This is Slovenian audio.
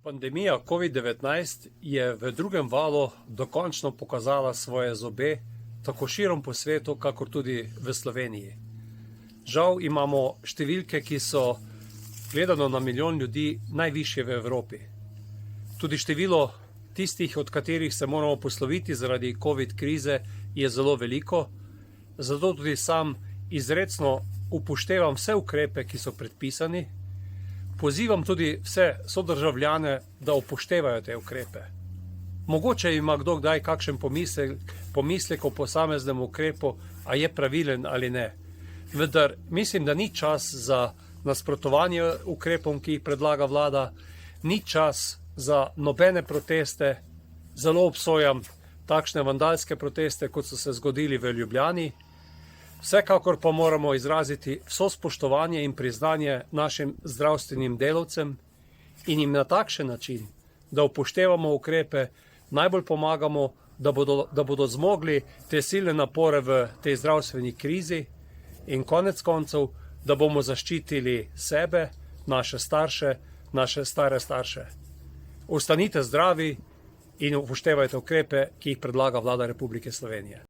Pandemija COVID-19 je v drugem valu dokončno pokazala svoje zobe, tako širom po svetu, kakor tudi v Sloveniji. Žal imamo številke, ki so, gledano na milijon ljudi, najvišje v Evropi. Tudi število tistih, od katerih se moramo posloviti zaradi COVID krize, je zelo veliko, zato tudi sam izrecno upoštevam vse ukrepe, ki so predpisani. Pozivam tudi vse sodržavljane, da upoštevajo te ukrepe. Mogoče ima kdo kdaj kakšen pomislek o posameznem ukrepu, a je pravilen ali ne. Vendar mislim, da ni čas za nasprotovanje ukrepom, ki jih predlaga vlada, ni čas za nobene proteste. Zelo obsojam takšne vandalske proteste, kot so se zgodili v Ljubljani. Vsekakor pa moramo izraziti vso spoštovanje in priznanje našim zdravstvenim delavcem in jim na takšen način, da upoštevamo ukrepe, najbolj pomagamo, da bodo zmogli te silne napore v tej zdravstveni krizi in konec koncev, da bomo zaščitili sebe, naše starše, naše stare starše. Ostanite zdravi in upoštevajte ukrepe, ki jih predlaga vlada Republike Slovenije.